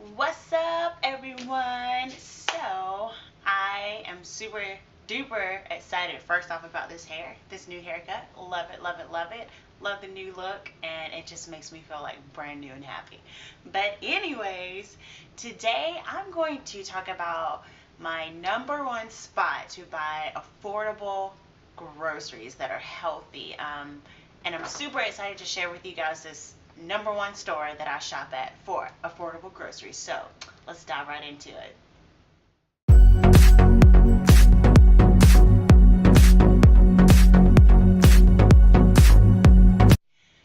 What's up, everyone? So, I am super duper excited first off about this new haircut. Love it, love it, love it. Love the new look, and it just makes me feel like brand new and happy. But, anyways, today I'm going to talk about my number one spot to buy affordable groceries that are healthy. And I'm super excited to share with you guys this number one store that I shop at for affordable groceries. So let's dive right into it.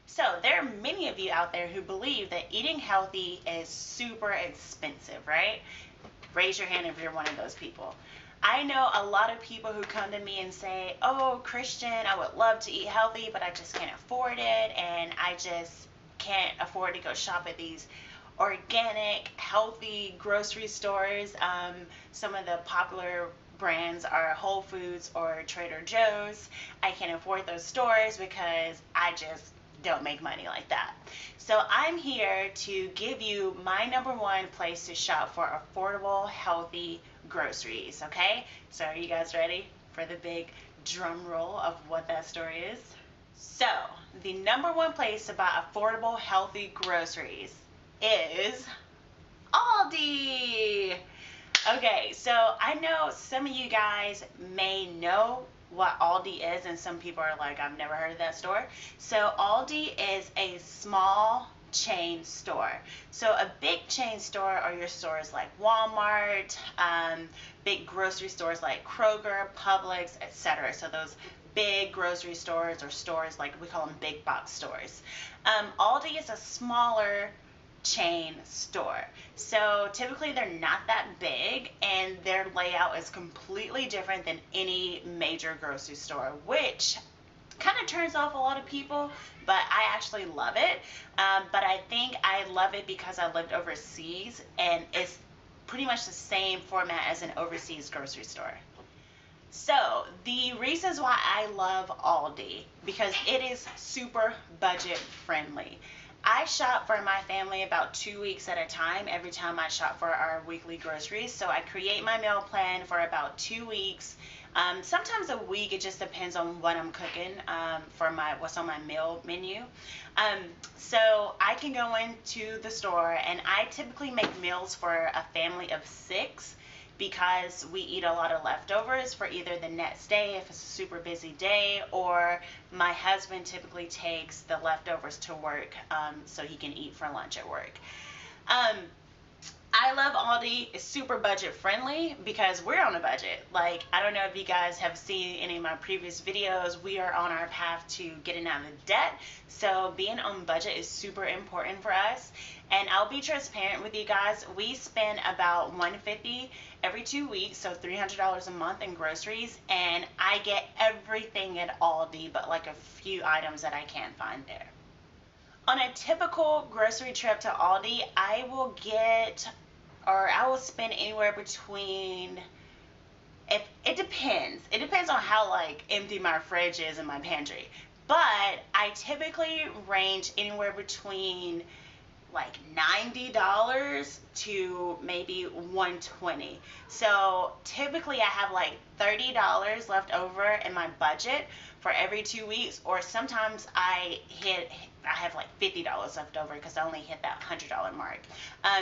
So there are many of you out there who believe that eating healthy is super expensive, right? Raise your hand if you're one of those people. I know a lot of people who come to me and say, oh, Christian, I would love to eat healthy, but I just can't afford it, and I just can't afford to go shop at these organic, healthy grocery stores. Some of the popular brands are Whole Foods or Trader Joe's. I can't afford those stores because I just don't make money like that. So I'm here to give you my number one place to shop for affordable, healthy groceries, okay? So are you guys ready for the big drum roll of what that store is? So the number one place to buy affordable, healthy groceries is Aldi. Okay, so I know some of you guys may know what Aldi is, and some people are like, I've never heard of that store. So Aldi is a small chain store. So a big chain store are your stores like Walmart, big grocery stores like Kroger, Publix, etc. So those big grocery stores, or stores like we call them big box stores. Aldi is a smaller chain store. So typically they're not that big, and their layout is completely different than any major grocery store, which kind of turns off a lot of people, but I actually love it. But I think I love it because I lived overseas, and it's pretty much the same format as an overseas grocery store. So the reasons why I love Aldi, because it is super budget friendly. I shop for my family about 2 weeks at a time every time I shop for our weekly groceries. So I create my meal plan for about 2 weeks. Sometimes a week, it just depends on what I'm cooking for what's on my meal menu. So I can go into the store, and I typically make meals for a family of 6, because we eat a lot of leftovers for either the next day if it's a super busy day, or my husband typically takes the leftovers to work so he can eat for lunch at work. I love Aldi. It's super budget friendly because we're on a budget. Like, I don't know if you guys have seen any of my previous videos. We are on our path to getting out of debt. So being on budget is super important for us. And I'll be transparent with you guys. We spend about $150 every 2 weeks, so $300 a month in groceries. And I get everything at Aldi but like a few items that I can't find there. On a typical grocery trip to Aldi, I will spend anywhere between, if it depends. It depends on how like empty my fridge is in my pantry. But I typically range anywhere between like $90 to maybe $120. So typically I have like $30 left over in my budget for every 2 weeks, or sometimes I have like $50 left over because I only hit that $100 mark.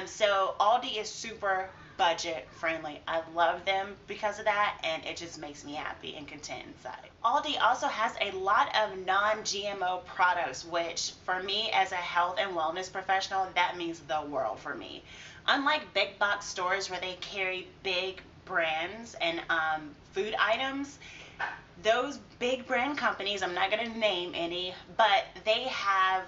So Aldi is super budget friendly. I love them because of that, and it just makes me happy and content inside. Aldi also has a lot of non-GMO products, which for me as a health and wellness professional, that means the world for me. Unlike big box stores where they carry big brands and food items, those big brand companies, I'm not going to name any, but they have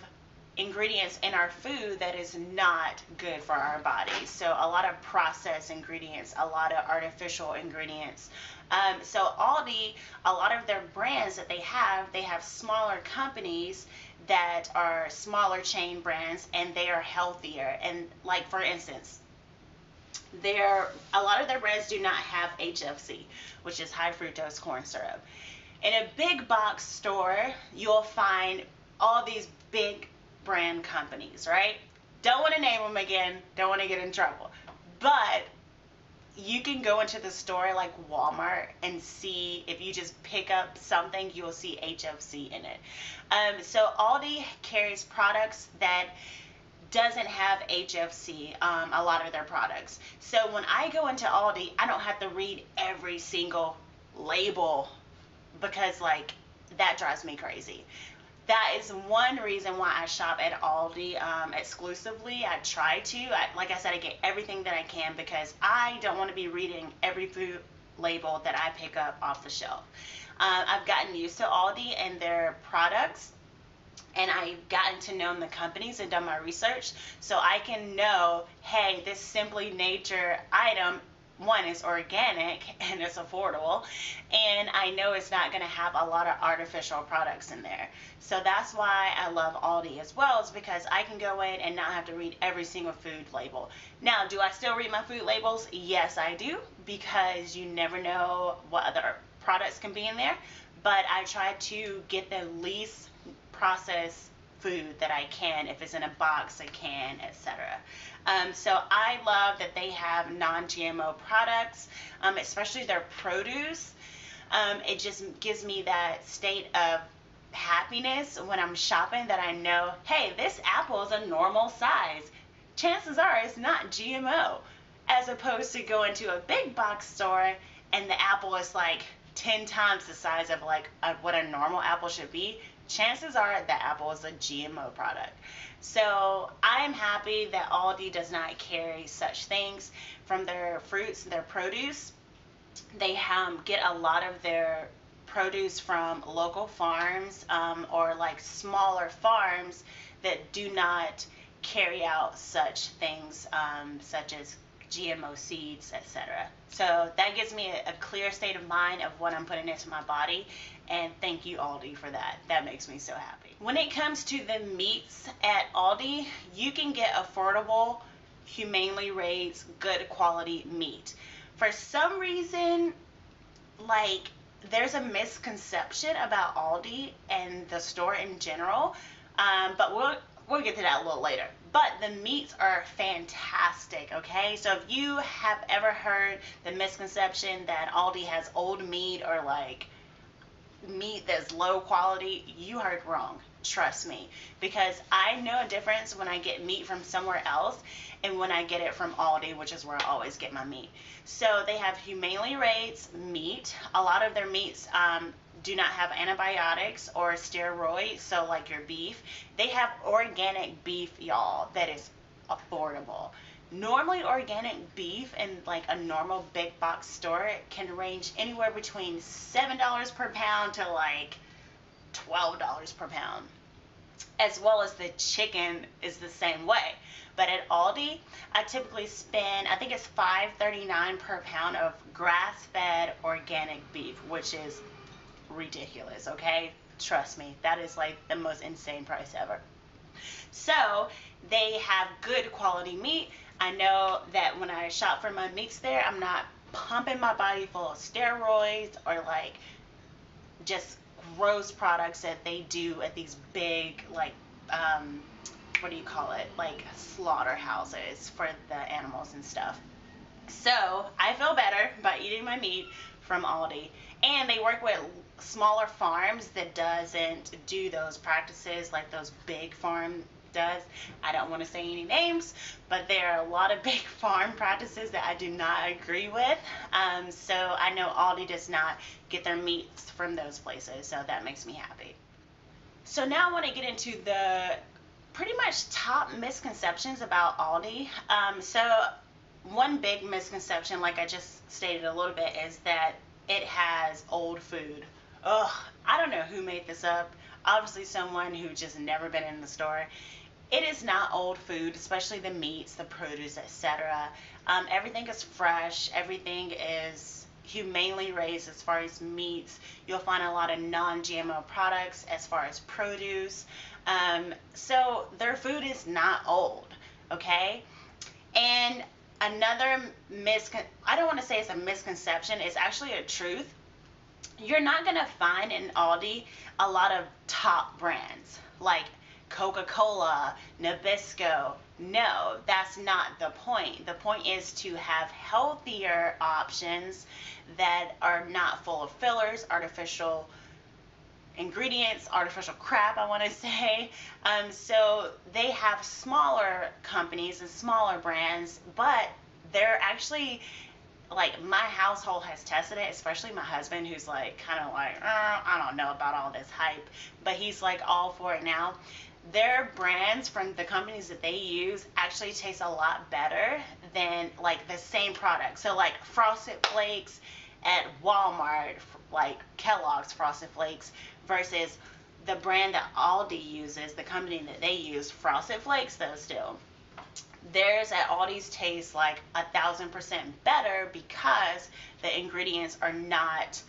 ingredients in our food that is not good for our bodies. So a lot of processed ingredients, a lot of artificial ingredients. So Aldi, a lot of their brands that they have smaller companies that are smaller chain brands, and they are healthier. And like, for instance, a lot of their brands do not have HFC, which is high fructose corn syrup. In a big box store, you'll find all these big brand companies, right? Don't want to name them again. Don't want to get in trouble. But you can go into the store like Walmart and see, if you just pick up something, you'll see HFC in it. So Aldi carries products that doesn't have HFC, a lot of their products. So when I go into Aldi, I don't have to read every single label, because like that drives me crazy. That is one reason why I shop at Aldi exclusively. I try to. Like I said, I get everything that I can because I don't want to be reading every food label that I pick up off the shelf. I've gotten used to Aldi and their products, and I've gotten to know the companies and done my research, so I can know, hey, this Simply Nature item, one, is organic and it's affordable, and I know it's not going to have a lot of artificial products in there. So that's why I love Aldi as well, is because I can go in and not have to read every single food label. Now, do I still read my food labels? Yes, I do, because you never know what other products can be in there, but I try to get the least processed food that I can. If it's in a box, a can, etc. So I love that they have non-GMO products, especially their produce. It just gives me that state of happiness when I'm shopping, that I know, hey, this apple is a normal size. Chances are it's not GMO, as opposed to going to a big box store and the apple is like 10 times the size of like what a normal apple should be. Chances are the apple is a GMO product. So I'm happy that Aldi does not carry such things from their fruits, their produce. They get a lot of their produce from local farms, or like smaller farms that do not carry out such things, such as GMO seeds, etc. So that gives me a clear state of mind of what I'm putting into my body, and thank you, Aldi, for that. That makes me so happy. When it comes to the meats at Aldi, you can get affordable, humanely raised, good quality meat. For some reason, like, there's a misconception about Aldi and the store in general, but we'll get to that a little later. But the meats are fantastic, okay? So if you have ever heard the misconception that Aldi has old meat, or like meat that's low quality, you heard wrong. Trust me, because I know a difference when I get meat from somewhere else and when I get it from Aldi, which is where I always get my meat. So they have humanely raised meat. A lot of their meats do not have antibiotics or steroids, so like your beef. They have organic beef, y'all, that is affordable. Normally, organic beef in like a normal big box store can range anywhere between $7 per pound to like $12 per pound. As well as the chicken is the same way. But at Aldi, I typically spend, I think it's $5.39 per pound of grass-fed organic beef, which is ridiculous, okay? Trust me, that is like the most insane price ever. So they have good quality meat. I know that when I shop for my meats there, I'm not pumping my body full of steroids or like just gross products that they do at these big, like, what do you call it, like slaughterhouses for the animals and stuff. So I feel better by eating my meat from Aldi, and they work with smaller farms that doesn't do those practices like those big farm does. I don't want to say any names, but there are a lot of big farm practices that I do not agree with. So I know Aldi does not get their meats from those places, so that makes me happy. So now I want to get into the pretty much top misconceptions about Aldi. So one big misconception, like I just stated a little bit, is that it has old food. Ugh, I don't know who made this up. Obviously someone who just never been in the store. It is not old food, especially the meats, the produce, etc. Everything is fresh. Everything is humanely raised as far as meats. You'll find a lot of non-GMO products as far as produce. So their food is not old, okay? And another I don't want to say it's a misconception, it's actually a truth. You're not going to find in Aldi a lot of top brands. Like, Coca-Cola, Nabisco. No, that's not the point. The point is to have healthier options that are not full of fillers, artificial ingredients, artificial crap, I want to say. So they have smaller companies and smaller brands, but they're actually, like, my household has tested it, especially my husband, who's like kind of like, I don't know about all this hype, but he's like all for it now. Their brands from the companies that they use actually taste a lot better than like the same product. So like Frosted Flakes at Walmart, like Kellogg's Frosted Flakes, versus the brand that Aldi uses, the company that they use, Frosted Flakes though still. Theirs at Aldi's tastes like 1,000% better because the ingredients are not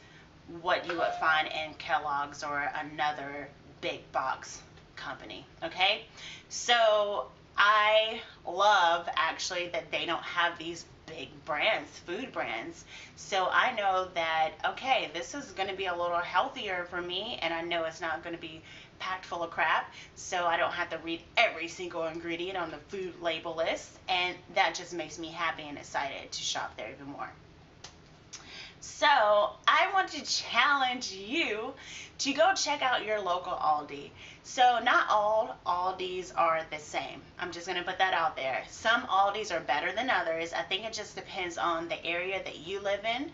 what you would find in Kellogg's or another big box company. Okay, so I love actually that they don't have these big brands, food brands. So I know that, okay, this is going to be a little healthier for me, and I know it's not going to be packed full of crap, so I don't have to read every single ingredient on the food label list, and that just makes me happy and excited to shop there even more. So I want to challenge you to go check out your local Aldi. So not all Aldis are the same. I'm just going to put that out there. Some Aldis are better than others. I think it just depends on the area that you live in.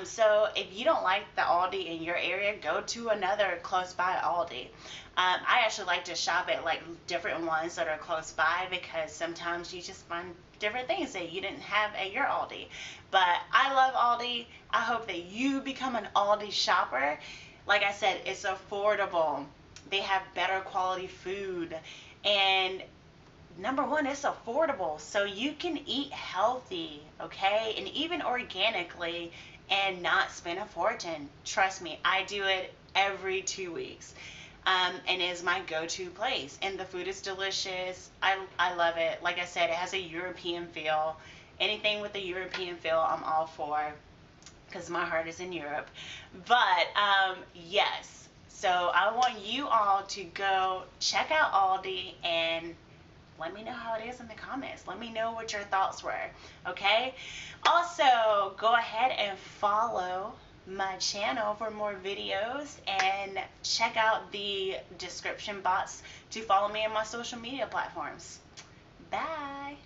So if you don't like the Aldi in your area, go to another close by Aldi. I actually like to shop at like different ones that are close by because sometimes you just find different things that you didn't have at your Aldi. But I love Aldi. I hope that you become an Aldi shopper. Like I said, it's affordable. They have better quality food. And number one, it's affordable. So you can eat healthy, okay? And even organically and not spend a fortune. Trust me, I do it every 2 weeks. And is my go-to place. And the food is delicious. I love it. Like I said, it has a European feel. Anything with a European feel, I'm all for, because my heart is in Europe. But yes, so I want you all to go check out Aldi and let me know how it is in the comments. Let me know what your thoughts were, okay? Also, go ahead and follow my channel for more videos and check out the description box to follow me on my social media platforms. Bye.